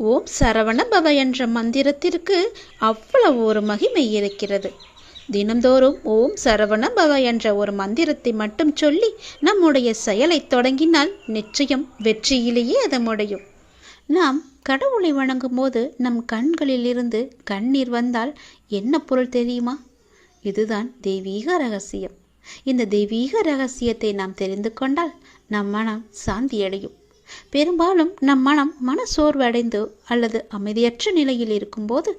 ஓம் சரவண பவ என்ற மந்திரத்திற்கு அவ்வளவு ஒரு மகிமை இருக்கிறது. தினந்தோறும் ஓம் சரவண பவ என்ற ஒரு மந்திரத்தை மட்டும் சொல்லி நம்முடைய செயலை தொடங்கினால் நிச்சயம் வெற்றியிலேயே அது முடியும். நாம் கடவுளை வணங்கும் போது நம் கண்களில் இருந்து கண்ணீர் வந்தால் என்ன பொருள் தெரியுமா? இதுதான் தெய்வீக ரகசியம். இந்த தெய்வீக ரகசியத்தை நாம் தெரிந்து கொண்டால் நம் மனம் சாந்தியடையும். பெரும்பாலும் நம் மன சோர்வடைந்து அல்லது அமைதியற்ற நிலையில் இருக்கும்போது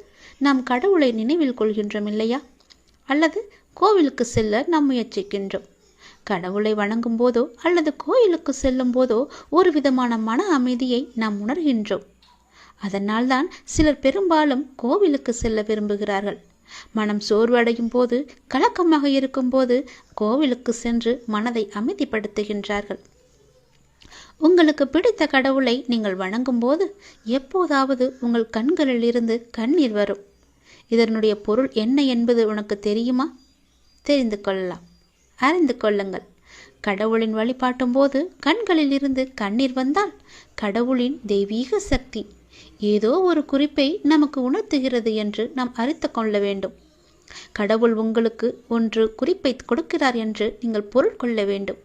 நாம் கடவுளை நினைவில் கொள்கின்றோம் இல்லையா? அல்லது கோவிலுக்கு செல்ல நாம் முயற்சிக்கின்றோம். கடவுளை வணங்கும் போதோ அல்லது கோயிலுக்கு செல்லும் போதோ ஒரு விதமான மன அமைதியை நாம் உணர்கின்றோம். அதனால்தான் சிலர் பெரும்பாலும் கோவிலுக்கு செல்ல விரும்புகிறார்கள். மனம் சோர்வடையும் போது, கலக்கமாக இருக்கும்போது கோவிலுக்கு சென்று மனதை அமைதிப்படுத்துகின்றார்கள். உங்களுக்கு பிடித்த கடவுளை நீங்கள் வணங்கும் போது எப்போதாவது உங்கள் கண்களில் இருந்து கண்ணீர் வரும். இதனுடைய பொருள் என்ன என்பது உனக்கு தெரியுமா? தெரிந்து கொள்ளலாம், அறிந்து கொள்ளுங்கள். கடவுளின் வழிபாட்டும் போது கண்களில் இருந்து கண்ணீர் வந்தால் கடவுளின் தெய்வீக சக்தி ஏதோ ஒரு குறிப்பை நமக்கு உணர்த்துகிறது என்று நாம் அறிந்து கொள்ள வேண்டும். கடவுள் உங்களுக்கு ஒன்று குறிப்பை கொடுக்கிறார் என்று நீங்கள் பொருள் கொள்ள வேண்டும்.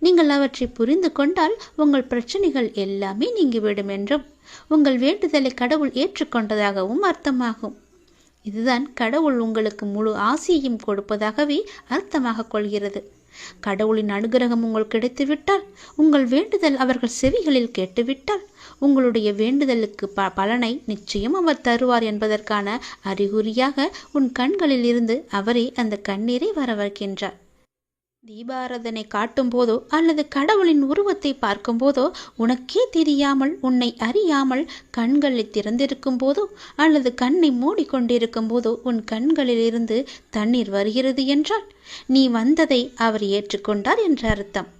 நீங்கள் அவற்றை புரிந்து கொண்டால் உங்கள் பிரச்சனைகள் எல்லாமே நீங்கிவிடும் என்றும் உங்கள் வேண்டுதலை கடவுள் ஏற்றுக்கொண்டதாகவும் அர்த்தமாகும். இதுதான் கடவுள் உங்களுக்கு முழு ஆசியையும் கொடுப்பதாகவே அர்த்தமாக கொள்கிறது. கடவுளின் அனுகிரகம் உங்களுக்கு கிடைத்துவிட்டால், உங்கள் வேண்டுதல் அவர்கள் செவிகளில் கேட்டுவிட்டால், உங்களுடைய வேண்டுதலுக்கு பலனை நிச்சயம் அவர் தருவார் என்பதற்கான அறிகுறியாக உன் கண்களில் இருந்து அவரே அந்த கண்ணீரை வர வைக்கின்றார். தீபாராதனை காட்டும் போதோ அல்லது கடவுளின் உருவத்தை பார்க்கும் போதோ உனக்கே தெரியாமல், உன்னை அறியாமல் கண்களை திறந்திருக்கும் போதோ அல்லது கண்ணை மூடிக்கொண்டிருக்கும் போதோ உன் கண்களில் இருந்து தண்ணீர் வருகிறது என்றால் நீ வந்ததை அவர் ஏற்றுக்கொண்டார் என்ற அர்த்தம்.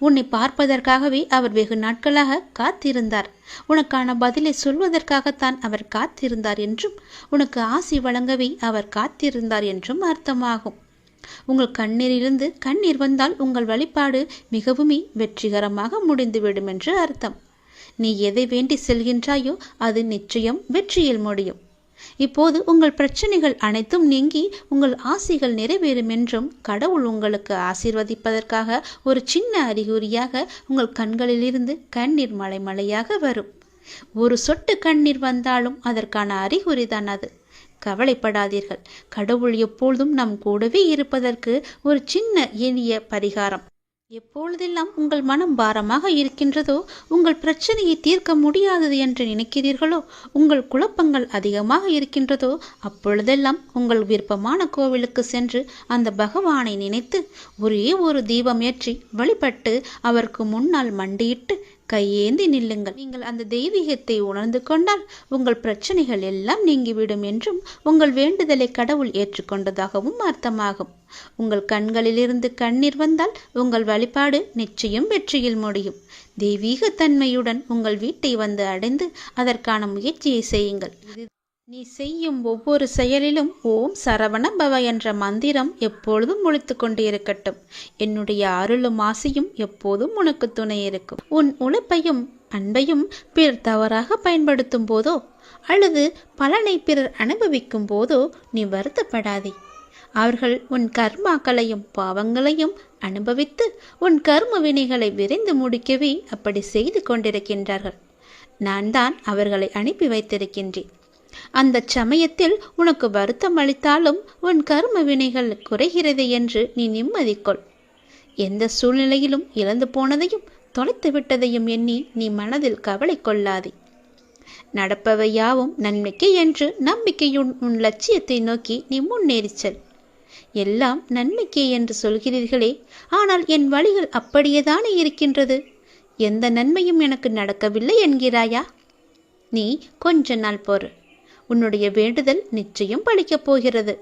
உன்னை பார்ப்பதற்காகவே அவர் வெகு நாட்களாக காத்திருந்தார். உனக்கான பதிலை சொல்வதற்காகத்தான் அவர் காத்திருந்தார் என்றும், உனக்கு ஆசி வழங்கவே அவர் காத்திருந்தார் என்றும் அர்த்தமாகும். உங்கள் கண்ணீரிலிருந்து கண்ணீர் வந்தால் உங்கள் வழிபாடு மிகவும் வெற்றிகரமாக முடிந்துவிடும் என்று அர்த்தம். நீ எதை வேண்டி செல்கின்றாயோ அது நிச்சயம் வெற்றியில் முடியும். இப்போது உங்கள் பிரச்சனைகள் அனைத்தும் நீங்கி உங்கள் ஆசைகள் நிறைவேறும் என்றும் கடவுள் உங்களுக்கு ஆசீர்வதிப்பதற்காக ஒரு சின்ன அறிகுறியாக உங்கள் கண்களில் இருந்து கண்ணீர் மலை மலையாக வரும். ஒரு சொட்டு கண்ணீர் வந்தாலும் அதற்கான அறிகுறிதான் அது. கவலைப்படாதீர்கள். கடவுள் எப்பொழுதும் நம் கூடவே இருப்பதற்கு ஒரு சின்ன எளிய பரிகாரம். எப்பொழுதெல்லாம் உங்கள் மனம் பாரமாக இருக்கின்றதோ, உங்கள் பிரச்சனையை தீர்க்க முடியாதது என்று நினைக்கிறீர்களோ, உங்கள் குழப்பங்கள் அதிகமாக இருக்கின்றதோ, அப்பொழுதெல்லாம் உங்கள் விருப்பமான கோவிலுக்கு சென்று அந்த பகவானை நினைத்து ஒரே ஒரு தீபம் ஏற்றி வழிபட்டு அவருக்கு முன்னால் மண்டியிட்டு கையேந்தி நில்லுங்கள். நீங்கள் அந்த தெய்வீகத்தை உணர்ந்து கொண்டால் உங்கள் பிரச்சனைகள் எல்லாம் நீங்கிவிடும் என்றும் உங்கள் வேண்டுதலை கடவுள் ஏற்றுக்கொண்டதாகவும் அர்த்தமாகும். உங்கள் கண்களிலிருந்து கண்ணீர் வந்தால் உங்கள் வழிபாடு நிச்சயம் வெற்றியில் முடியும். தெய்வீக தன்மையுடன் உங்கள் வீட்டை வந்து அடைந்து அதற்கான முயற்சியை செய்யுங்கள். நீ செய்யும் ஒவ்வொரு செயலிலும் ஓம் சரவண பவ என்ற மந்திரம் எப்பொழுதும் ஒலித்து கொண்டே இருக்கட்டும். என்னுடைய அருளும் ஆசையும் எப்போதும் உனக்கு துணை இருக்கும். உன் உழைப்பையும் அன்பையும் பிறர் தவறாக பயன்படுத்தும் போதோ அல்லது பலனை பிறர் அனுபவிக்கும் போதோ நீ வருத்தப்படாதே. அவர்கள் உன் கர்மாக்களையும் பாவங்களையும் அனுபவித்து உன் கர்ம வினைகளை விரைந்து முடிக்கவே அப்படி செய்து கொண்டிருக்கின்றார்கள். நான் தான் அவர்களை அனுப்பி வைத்திருக்கின்றேன். அந்த சமயத்தில் உனக்கு வருத்தம் அளித்தாலும் உன் கர்ம வினைகள் குறைகிறது என்று நீ நிம்மதி கொள். எந்த சூழ்நிலையிலும் இழந்து போனதையும் தொலைத்து விட்டதையும் எண்ணி நீ மனதில் கவலை கொள்ளாதே. நடப்பவை யாவும் நன்மைக்கு என்று நம்பிக்கையுன் உன் லட்சியத்தை நோக்கி நீ முன்னேறி செல். எல்லாம் நன்மைக்கே என்று சொல்கிறீர்களே, ஆனால் என் வழிகள் அப்படியேதானே இருக்கின்றது. எந்த நன்மையும் எனக்கு நடக்கவில்லை என்கிறாயா? நீ கொஞ்ச நாள் பொறு. உன்னுடைய வேண்டுதல் நிச்சயம் பலிக்கப் போகிறது.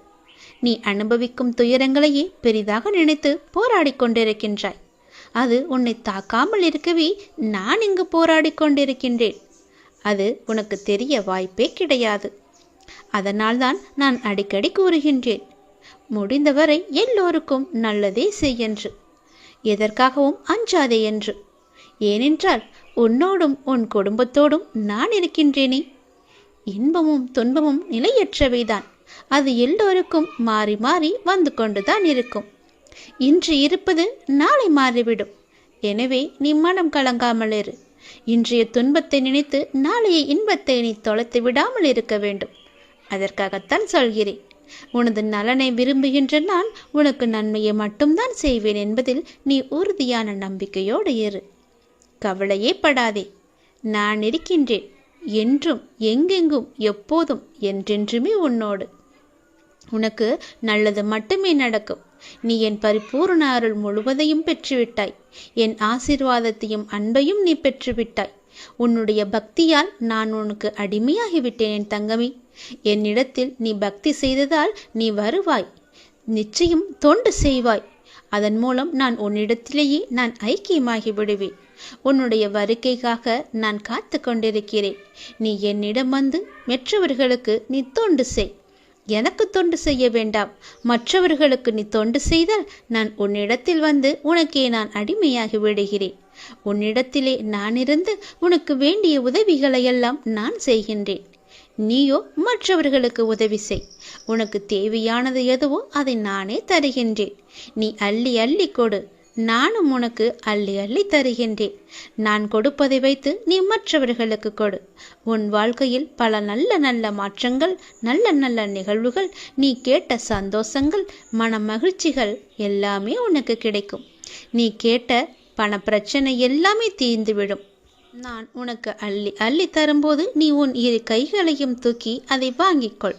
நீ அனுபவிக்கும் துயரங்களையே பெரிதாக நினைத்து போராடி கொண்டிருக்கின்றாய். அது உன்னை தாக்காமல் இருக்கவே நான் இங்கு போராடி கொண்டிருக்கின்றேன். அது உனக்கு தெரிய வாய்ப்பே கிடையாது. அதனால்தான் நான் அடிக்கடி கூறுகின்றேன், முடிந்தவரை எல்லோருக்கும் நல்லதே செய் என்று, எதற்காகவும் அஞ்சாதே என்று. ஏனென்றால் உன்னோடும் உன் குடும்பத்தோடும் நான் இருக்கின்றேனே. இன்பமும் துன்பமும் நிலையற்றவைதான். அது எல்லோருக்கும் மாறி மாறி வந்து கொண்டுதான் இருக்கும். இன்று இருப்பது நாளை மாறிவிடும். எனவே நீ மனம் கலங்காமல் இரு. இன்றைய துன்பத்தை நினைத்து நாளைய இன்பத்தை நீ தொலைத்து விடாமல் இருக்க வேண்டும். அதற்காகத்தான் சொல்கிறேன். உனது நலனை விரும்புகின்ற நான் உனக்கு நன்மையை மட்டும்தான் செய்வேன் என்பதில் நீ உறுதியான நம்பிக்கையோடு இரு. கவலையே படாதே. நான் இருக்கின்றேன். என்றும் எங்கெங்கும் எப்போதும் என்றென்றுமே உன்னோடு. உனக்கு நல்லது மட்டுமே நடக்கும். நீ என் பரிபூர்ண அருள் முழுவதையும் பெற்றுவிட்டாய். என் ஆசீர்வாதத்தையும் அன்பையும் நீ பெற்றுவிட்டாய். உன்னுடைய பக்தியால் நான் உனக்கு அடிமையாகிவிட்டேன் என் தங்கமே. என்னிடத்தில் நீ பக்தி செய்ததால் நீ வருவாய். நிச்சயம் தொண்டு செய்வாய். அதன் மூலம் நான் உன்னிடத்திலேயே நான் ஐக்கியமாகி விடுவேன். உன்னுடைய வருகைக்காக நான் காத்து கொண்டிருக்கிறேன். நீ என்னிடம் வந்து மற்றவர்களுக்கு நீ தொண்டு செய். எனக்கு தொண்டு செய்ய வேண்டாம். மற்றவர்களுக்கு நீ தொண்டு செய்தால் நான் உன்னிடத்தில் வந்து உனக்கே நான் அடிமையாகி விடுகிறேன். உன்னிடத்திலே நான் இருந்து உனக்கு வேண்டிய உதவிகளையெல்லாம் நான் செய்கின்றேன். நீயோ மற்றவர்களுக்கு உதவி செய். உனக்கு தேவையானது எதுவோ அதை நானே தருகின்றேன். நீ அள்ளி அள்ளி கொடு. நானும் உனக்கு அள்ளி அள்ளி தருகின்றேன். நான் கொடுப்பதை வைத்து நீ மற்றவர்களுக்கு கொடு. உன் வாழ்க்கையில் பல நல்ல நல்ல மாற்றங்கள், நல்ல நல்ல நிகழ்வுகள், நீ கேட்ட சந்தோஷங்கள், மன மகிழ்ச்சிகள் எல்லாமே உனக்கு கிடைக்கும். நீ கேட்ட பண பிரச்சனை எல்லாமே தீர்ந்துவிடும். நான் உனக்கு அள்ளி அள்ளி தரும்போது நீ உன் இரு கைகளையும் தூக்கி அதை வாங்கிக்கொள்.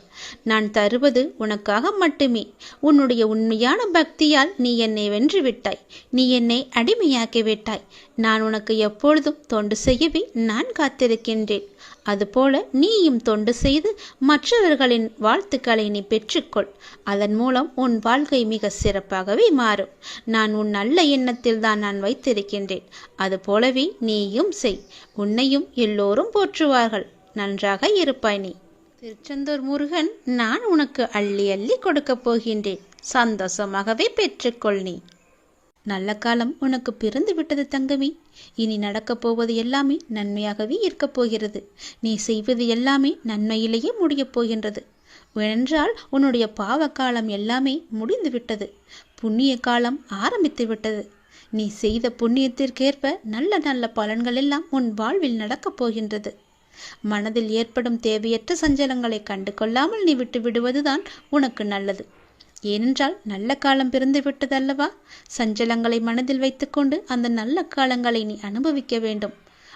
நான் தருவது உனக்காக மட்டுமே. உன்னுடைய உண்மையான பக்தியால் நீ என்னை வென்று விட்டாய். நீ என்னை அடிமையாக்கி விட்டாய். நான் உனக்கு எப்பொழுதும் தொண்டு செய்யவே நான் காத்திருக்கின்றேன். அதுபோல நீயும் தொண்டு செய்து மற்றவர்களின் வாழ்த்துக்களை நீ பெற்றுக்கொள். அதன் மூலம் உன் வாழ்க்கை மிக சிறப்பாகவே மாறும். நான் உன் நல்ல எண்ணத்தில் தான் நான் வைத்திருக்கின்றேன். அதுபோலவே நீயும் செய். உன்னையும் எல்லோரும் போற்றுவார்கள். நன்றாக இருப்பாய் நீ. திருச்செந்தூர் முருகன் நான் உனக்கு அள்ளி அள்ளி கொடுக்கப் போகின்றேன். சந்தோஷமாகவே பெற்றுக்கொள் நீ. நல்ல காலம் உனக்கு பிறந்து விட்டது தங்கமே. இனி நடக்கப் போவது எல்லாமே நன்மையாகவே இருக்கப் போகிறது. நீ செய்வது எல்லாமே நன்மையிலேயே முடியப் போகின்றது. ஏனென்றால் உன்னுடைய பாவ காலம் எல்லாமே முடிந்து விட்டது. புண்ணிய காலம் ஆரம்பித்து விட்டது. நீ செய்த புண்ணியத்திற்கேற்ப நல்ல நல்ல பலன்கள் எல்லாம் உன் வாழ்வில் நடக்கப் போகின்றது. மனதில் ஏற்படும் தேவையற்ற சஞ்சலங்களை கண்டு கொள்ளாமல் நீ விட்டு விடுவதுதான் உனக்கு நல்லது. ஏனென்றால் நல்ல காலம் பிறந்து விட்டதல்லவா? சஞ்சலங்களை மனதில் வைத்துக்கொண்டு அந்த நல்ல காலங்களை நீ அனுபவிக்க வேண்டும்.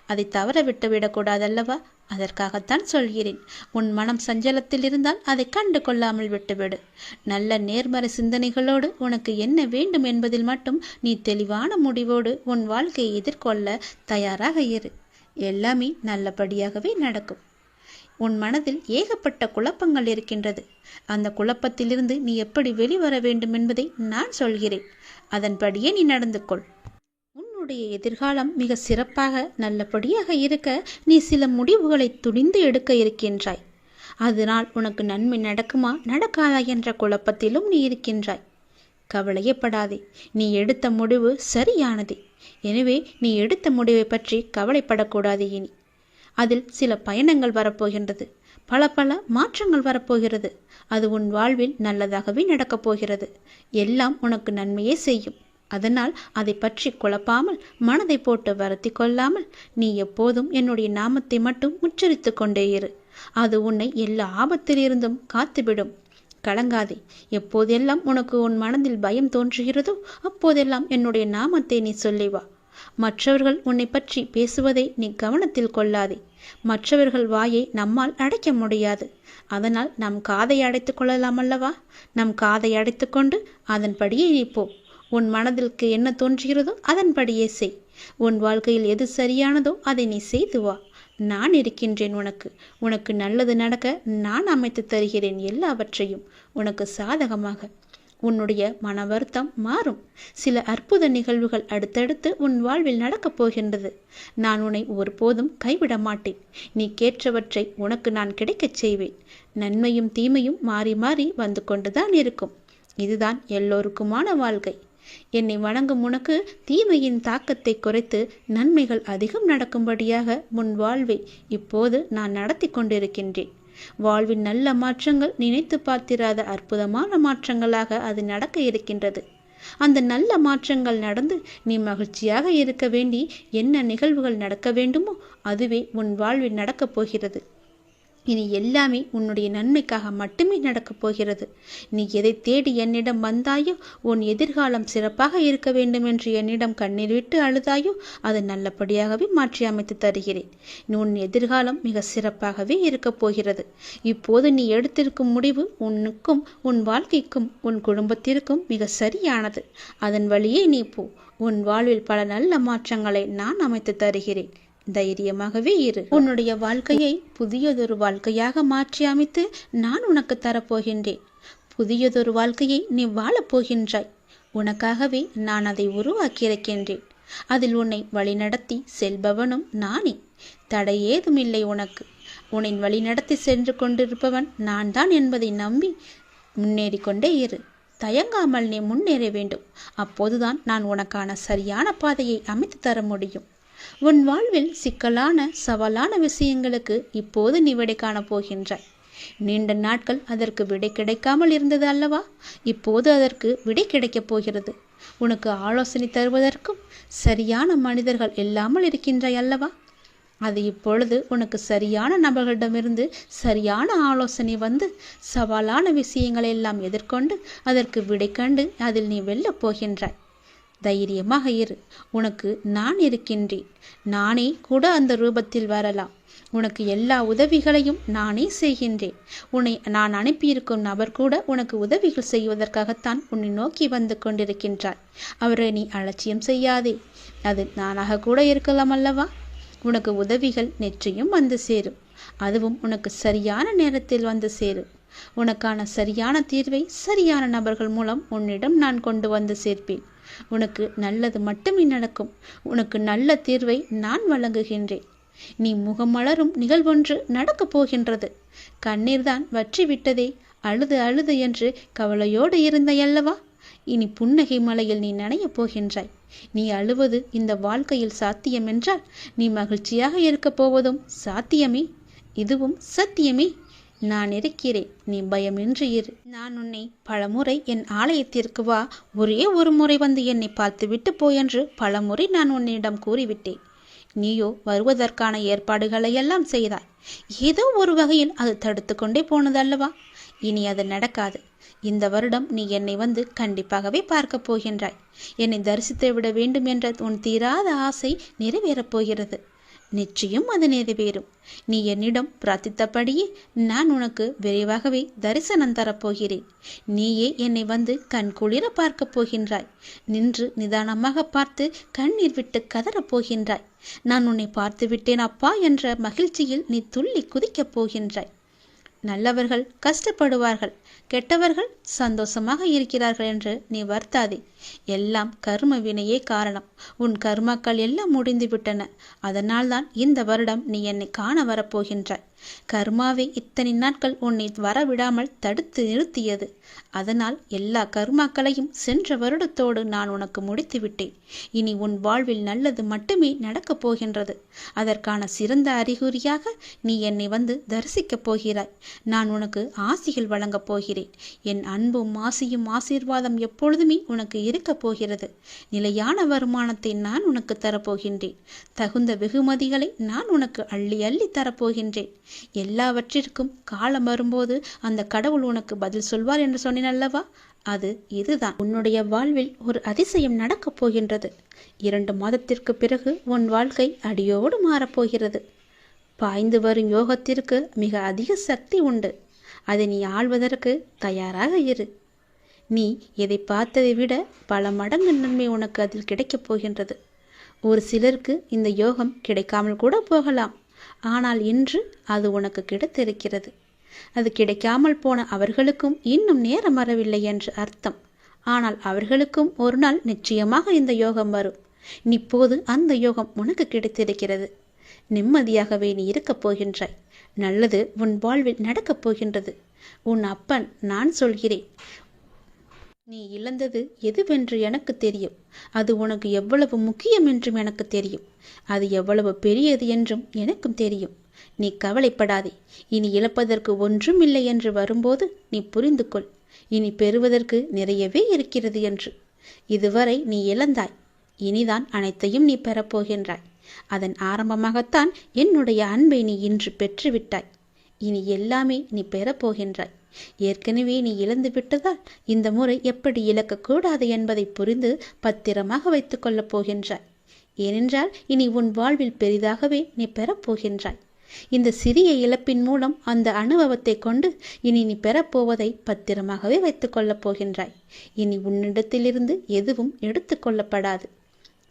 அதை தவற விட்டு விடக்கூடாதல்லவா? அதற்காகத்தான் சொல்கிறேன். உன் மனம் சஞ்சலத்தில் இருந்தால் அதை கண்டு கொள்ளாமல் விட்டுவிடு. நல்ல நேர்மறை சிந்தனைகளோடு உனக்கு என்ன வேண்டும் என்பதில் மட்டும் நீ தெளிவான முடிவோடு உன் வாழ்க்கையை எதிர்கொள்ள தயாராக இரு. எல்லாமே நல்லபடியாகவே நடக்கும். உன் மனதில் ஏகப்பட்ட குழப்பங்கள் இருக்கின்றது. அந்த குழப்பத்திலிருந்து நீ எப்படி வெளிவர வேண்டும் என்பதை நான் சொல்கிறேன். அதன்படியே நீ நடந்து கொள். உன்னுடைய எதிர்காலம் மிக சிறப்பாக நல்லபடியாக இருக்க நீ சில முடிவுகளை துணிந்து எடுக்க இருக்கின்றாய். அதனால் உனக்கு நன்மை நடக்குமா நடக்காதா என்ற குழப்பத்திலும் நீ இருக்கின்றாய். கவலையப்படாதே. நீ எடுத்த முடிவு சரியானது. எனவே நீ எடுத்த முடிவை பற்றி கவலைப்படக்கூடாது. இனி அதில் சில பயணங்கள் வரப்போகின்றது. பல பல மாற்றங்கள் வரப்போகிறது. அது உன் வாழ்வில் நல்லதாகவே நடக்கப் போகிறது. எல்லாம் உனக்கு நன்மையே செய்யும். அதனால் அதை பற்றி குழப்பாமல் மனதை போட்டு வருத்தி கொள்ளாமல் நீ எப்போதும் என்னுடைய நாமத்தை மட்டும் உச்சரித்து கொண்டே இரு. அது உன்னை எல்லா ஆபத்திலிருந்தும் காத்துவிடும். கலங்காதே. எப்போதெல்லாம் உனக்கு உன் மனதில் பயம் தோன்றுகிறதோ அப்போதெல்லாம் என்னுடைய நாமத்தை நீ சொல்லி வா. மற்றவர்கள் உன்னை பற்றி பேசுவதை நீ கவனத்தில் கொள்ளாதே. மற்றவர்கள் வாயை நம்மால் அடைக்க முடியாது. அதனால் நம் காதை அடைத்து கொள்ளலாம் அல்லவா? நம் காதை அடைத்து கொண்டு அதன்படியே நீ போ. உன் மனதிற்கு என்ன தோன்றுகிறதோ அதன்படியே செய். உன் வாழ்க்கையில் எது சரியானதோ அதை நீ செய்து வா. நான் இருக்கின்றேன் உனக்கு. உனக்கு நல்லது நடக்க நான் அமைத்து தருகிறேன் எல்லாவற்றையும் உனக்கு சாதகமாக. உன்னுடைய மன வருத்தம் மாறும். சில அற்புத நிகழ்வுகள் அடுத்தடுத்து உன் வாழ்வில் நடக்கப் போகின்றது. நான் உன்னை ஒருபோதும் கைவிட மாட்டேன். நீ கேட்டவற்றை உனக்கு நான் கிடைக்கச் செய்வேன். நன்மையும் தீமையும் மாறி மாறி வந்து கொண்டுதான் இருக்கும். இதுதான் எல்லோருக்குமான வாழ்க்கை. என்னை வணங்கும் உனக்கு தீமையின் தாக்கத்தை குறைத்து நன்மைகள் அதிகம் நடக்கும்படியாக உன் வாழ்வை இப்போது நான் நடத்தி கொண்டிருக்கின்றேன். வாழ்வின் நல்ல மாற்றங்கள் நினைத்து பார்த்திராத அற்புதமான மாற்றங்களாக அது நடக்க இருக்கின்றது. அந்த நல்ல மாற்றங்கள் நடந்து நீ மகிழ்ச்சியாக இருக்க வேண்டி என்ன நிகழ்வுகள் நடக்க வேண்டுமோ அதுவே உன் வாழ்வில் நடக்கப் போகிறது. இனி எல்லாமே உன்னுடைய நன்மைக்காக மட்டுமே நடக்கப் போகிறது. நீ எதை தேடி என்னிடம் வந்தாயோ, உன் எதிர்காலம் சிறப்பாக இருக்க வேண்டும் என்று என்னிடம் கண்ணீர் விட்டு அழுதாயோ, அது நல்லபடியாகவே மாற்றி அமைத்து தருகிறேன். உன் எதிர்காலம் மிக சிறப்பாகவே இருக்கப் போகிறது. இப்போது நீ எடுத்திருக்கும் முடிவு உன்னுக்கும் உன் வாழ்க்கைக்கும் உன் குடும்பத்திற்கும் மிக சரியானது. அதன் வழியே நீ போ. உன் வாழ்வில் பல நல்ல மாற்றங்களை நான் அமைத்து தருகிறேன். தைரியமாகவே இரு. உன்னுடைய வாழ்க்கையை புதியதொரு வாழ்க்கையாக மாற்றி அமைத்து நான் உனக்கு தரப்போகின்றேன். புதியதொரு வாழ்க்கையை நீ வாழப்போகின்றாய். உனக்காகவே நான் அதை உருவாக்கியிருக்கின்றேன். அதில் உன்னை வழிநடத்தி செல்பவனும் நானே. தடை ஏதுமில்லை உனக்கு. உன்னை வழிநடத்தி சென்று கொண்டிருப்பவன் நான் தான் என்பதை நம்பி முன்னேறி கொண்டே இரு. தயங்காமல் நீ முன்னேற வேண்டும். அப்போதுதான் நான் உனக்கான சரியான பாதையை அமைத்து தர முடியும். உன் வாழ்வில் சிக்கலான சவாலான விஷயங்களுக்கு இப்போது நீ விடை காணப் போகின்றாய். நீண்ட நாட்கள் அதற்கு விடை கிடைக்காமல் இருந்தது அல்லவா? இப்போது அதற்கு விடை கிடைக்கப் போகிறது. உனக்கு ஆலோசனை தருவதற்கும் சரியான மனிதர்கள் இல்லாமல் இருக்கின்றாய் அல்லவா? அது இப்பொழுது உனக்கு சரியான நபர்களிடமிருந்து சரியான ஆலோசனை வந்து சவாலான விஷயங்களை எல்லாம் எதிர்கொண்டு அதற்கு விடை கண்டு அதில் நீ வெல்லப் போகின்றாய். தைரியமாக இரு. உனக்கு நான் இருக்கின்றேன். நானே கூட அந்த ரூபத்தில் வரலாம். உனக்கு எல்லா உதவிகளையும் நானே செய்கின்றேன். உன்னை நான் அனுப்பியிருக்கும் நபர் கூட உனக்கு உதவிகள் செய்வதற்காகத்தான் உன்னை நோக்கி வந்து கொண்டிருக்கின்றார். அவரை நீ அலட்சியம் செய்யாதே. அது நானாக கூட இருக்கலாம் அல்லவா? உனக்கு உதவிகள் நிச்சயம் வந்து சேரும். அதுவும் உனக்கு சரியான நேரத்தில் வந்து சேரும். உனக்கான சரியான தீர்வை சரியான நபர்கள் மூலம் உன்னிடம் நான் கொண்டு வந்து சேர்ப்பேன். உனக்கு நல்லது மட்டுமே நடக்கும். உனக்கு நல்ல தீர்வை நான் வழங்குகின்றேன். நீ முகமலரும் நிகழ்வொன்று நடக்கப் போகின்றது. கண்ணீர்தான் வற்றி விட்டதே, அழுது அழுது என்று கவலையோடு இருந்தையல்லவா? இனி புன்னகை மலையில் நீ நனையப் போகின்றாய். நீ அழுவது இந்த வாழ்க்கையில் சாத்தியம் என்றால் நீ மகிழ்ச்சியாக இருக்கப் போவதும் சாத்தியமே. இதுவும் சத்தியமே. நான் இருக்கிறேன். நீ பயமின்றி இரு. நான் உன்னை பலமுறை என் ஆலயத்திற்கு வா, ஒரே ஒரு முறை வந்து என்னை பார்த்துவிட்டு போயென்று பலமுறை நான் உன்னிடம் கூறிவிட்டேன். நீயோ வருவதற்கான ஏற்பாடுகளையெல்லாம் செய்தாய். ஏதோ ஒரு வகையில் அது தடுத்து கொண்டே போனதல்லவா? இனி அது நடக்காது. இந்த வருடம் நீ என்னை வந்து கண்டிப்பாகவே பார்க்கப் போகின்றாய். என்னை தரிசித்து விட வேண்டும் என்ற உன் தீராத ஆசை நிறைவேறப் போகிறது. நிச்சயம் அது நிறைவேறும். நீ என்னிடம் பிரார்த்தித்தபடியே நான் உனக்கு விரைவாகவே தரிசனம் தரப்போகிறேன். நீயே என்னை வந்து கண் குளிர பார்க்கப் போகின்றாய். நின்று நிதானமாக பார்த்து கண்ணீர் விட்டு கதறப் போகின்றாய். நான் உன்னை பார்த்து விட்டேன் அப்பா என்ற மகிழ்ச்சியில் நீ துள்ளி குதிக்கப் போகின்றாய். நல்லவர்கள் கஷ்டப்படுவார்கள், கெட்டவர்கள் சந்தோஷமாக இருக்கிறார்கள் என்று நீ வருத்தாதே. எல்லாம் கர்ம வினையே காரணம். உன் கர்மாக்கள் எல்லாம் முடிந்து விட்டன. அதனால்தான் இந்த வருடம் நீ என்னை காண வரப்போகின்றாய். கர்மாவை இத்தனை நாட்கள் உன்னை வரவிடாமல் தடுத்து நிறுத்தியது. அதனால் எல்லா கர்மாக்களையும் சென்ற வருடத்தோடு நான் உனக்கு முடித்து விட்டேன். இனி உன் வாழ்வில் நல்லது மட்டுமே நடக்கப் போகின்றது. அதற்கான சிறந்த அறிகுறியாக நீ என்னை வந்து தரிசிக்கப் போகிறாய். நான் உனக்கு ஆசிகள் வழங்கப் போகிறேன். என் அன்பும் ஆசியும் ஆசீர்வாதம் எப்பொழுதுமே உனக்கு இருக்கப் போகிறது. நிலையான வருமானத்தை நான் உனக்கு தரப்போகின்றேன். தகுந்த வெகுமதிகளை நான் உனக்கு அள்ளி அள்ளி தரப்போகின்றேன். எல்லாவற்றிற்கும் காலம் வரும்போது அந்த கடவுள் உனக்கு பதில் சொல்வார் என்று சொன்னேன் அல்லவா? அது இதுதான். உன்னுடைய வாழ்வில் ஒரு அதிசயம் நடக்கப் போகின்றது. 2 மாதத்திற்கு பிறகு உன் வாழ்க்கை அடியோடு மாறப்போகிறது. பாய்ந்து வரும் யோகத்திற்கு மிக அதிக சக்தி உண்டு. அதை நீ ஆள்வதற்கு தயாராக இரு. நீ எதை பார்த்ததை விட பல மடங்கு நன்மை உனக்கு அதில் கிடைக்கப் போகின்றது. ஒரு சிலருக்கு இந்த யோகம் கிடைக்காமல் கூட போகலாம். ஆனால் இன்று அது உனக்கு கிடைத்திருக்கிறது. அது கிடைக்காமல் போன அவர்களுக்கும் இன்னும் நேரம் வரவில்லை என்று அர்த்தம். ஆனால் அவர்களுக்கும் ஒரு நாள் நிச்சயமாக இந்த யோகம் வரும். இப்போது அந்த யோகம் உனக்கு கிடைத்திருக்கிறது. நிம்மதியாகவே நீ இருக்கப் போகின்றாய். நல்லது உன் வாழ்வில் நடக்கப் போகின்றது. உன் அப்பன் நான் சொல்கிறேன். நீ இழந்தது எதுவென்று எனக்கு தெரியும். அது உனக்கு எவ்வளவு முக்கியம் என்றும் எனக்கு தெரியும். அது எவ்வளவு பெரியது என்றும் எனக்கும் தெரியும். நீ கவலைப்படாதே. இனி இழப்பதற்கு ஒன்றும் இல்லை என்று வரும்போது நீ புரிந்து கொள். இனி பெறுவதற்கு நிறையவே இருக்கிறது என்று. இதுவரை நீ இழந்தாய். இனிதான் அனைத்தையும் நீ பெறப்போகின்றாய். அதன் ஆரம்பமாகத்தான் என்னுடைய அன்பை நீ இன்று பெற்றுவிட்டாய். இனி எல்லாமே நீ பெறப்போகின்றாய். ஏற்கனவே நீ இழந்து விட்டதால் இந்த முறை எப்படி இழக்கக்கூடாது என்பதை புரிந்து பத்திரமாக வைத்துக் கொள்ளப் போகின்றாய். ஏனென்றால் இனி உன் வாழ்வில் பெரிதாகவே நீ பெறப்போகின்றாய். இந்த சிறிய இழப்பின் மூலம் அந்த அனுபவத்தை கொண்டு இனி நீ பெறப்போவதை பத்திரமாகவே வைத்துக் கொள்ளப் போகின்றாய். இனி உன்னிடத்திலிருந்து எதுவும் எடுத்து கொள்ளப்படாது.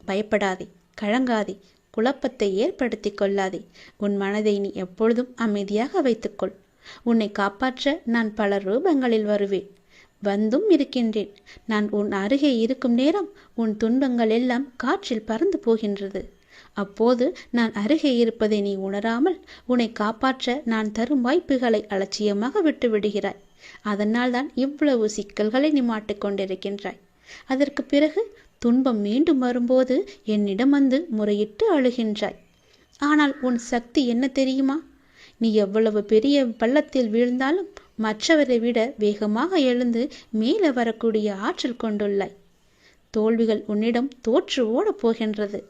பயப்படாதே, கலங்காதே, குழப்பத்தை ஏற்படுத்தி கொள்ளாதே. உன் மனதை நீ எப்பொழுதும் அமைதியாக வைத்துக்கொள். உன்னை காப்பாற்ற நான் பல ரூபங்களில் வருவேன், வந்தும் இருக்கின்றேன். நான் உன் அருகே இருக்கும் நேரம் உன் துன்பங்கள் எல்லாம் காற்றில் பறந்து போகின்றது. அப்போது நான் அருகே இருப்பதை நீ உணராமல் உன்னை காப்பாற்ற நான் தரும் வாய்ப்புகளை அலட்சியமாக விட்டு விடுகிறாய். அதனால்தான் இவ்வளவு சிக்கல்களை நீ மாட்டிக்கொண்டிருக்கின்றாய். அதற்கு பிறகு துன்பம் மீண்டும் வரும்போது என்னிடம் வந்து முறையிட்டு அழுகின்றாய். ஆனால் உன் சக்தி என்ன தெரியுமா? நீ எவ்வளவு பெரிய பள்ளத்தில் வீழ்ந்தாலும் மற்றவரை விட வேகமாக எழுந்து மேலே வரக்கூடிய ஆற்றல் கொண்டுள்ளாய். தோல்விகள் உன்னிடம் தோற்று ஓடப் போகின்றது.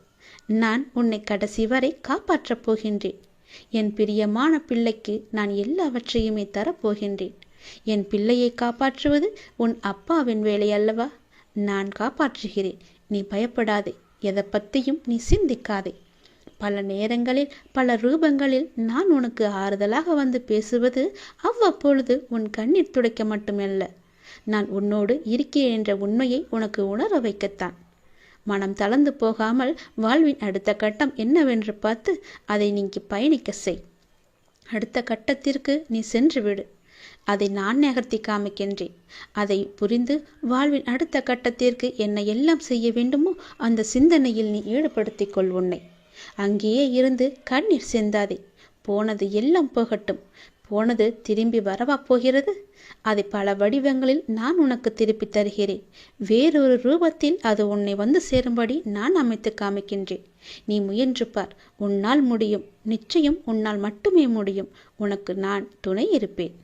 நான் உன்னை கடைசி வரை காப்பாற்றப் போகின்றேன். என் பிரியமான பிள்ளைக்கு நான் எல்லாவற்றையுமே தரப்போகின்றேன். என் பிள்ளையை காப்பாற்றுவது உன் அப்பாவின் வேலை அல்லவா? நான் காப்பாற்றுகிறேன். நீ பயப்படாதே. எதை பற்றியும் நீ சிந்திக்காதே. பல நேரங்களில் பல ரூபங்களில் நான் உனக்கு ஆறுதலாக வந்து பேசுவது அவ்வப்பொழுது உன் கண்ணீர் துடைக்க மட்டுமல்ல, நான் உன்னோடு இருக்கிறேன் என்ற உண்மையை உனக்கு உணர வைக்கத்தான். மனம் தளர்ந்து போகாமல் வாழ்வின் அடுத்த கட்டம் என்னவென்று பார்த்து அதை நீங்கி பயணிக்க செய். அடுத்த கட்டத்திற்கு நீ சென்று விடு. அதை நான் நகர்த்தி காமிக்கின்றேன். அதை புரிந்து வாழ்வின் அடுத்த கட்டத்திற்கு என்ன எல்லாம் செய்ய வேண்டுமோ அந்த சிந்தனையில் நீ ஈடுபடுத்திக் கொள் உன்னை. அங்கேயே இருந்து கண்ணீர் சிந்தாதே. போனது எல்லாம் போகட்டும். போனது திரும்பி வரவா போகிறது? அதை பல வடிவங்களில் நான் உனக்கு திருப்பி தருகிறேன். வேறொரு ரூபத்தில் அது உன்னை வந்து சேரும்படி நான் அமைத்து காமிக்கின்றேன். நீ முயன்று பார். உன்னால் முடியும். நிச்சயம் உன்னால் மட்டுமே முடியும். உனக்கு நான் துணை இருப்பேன்.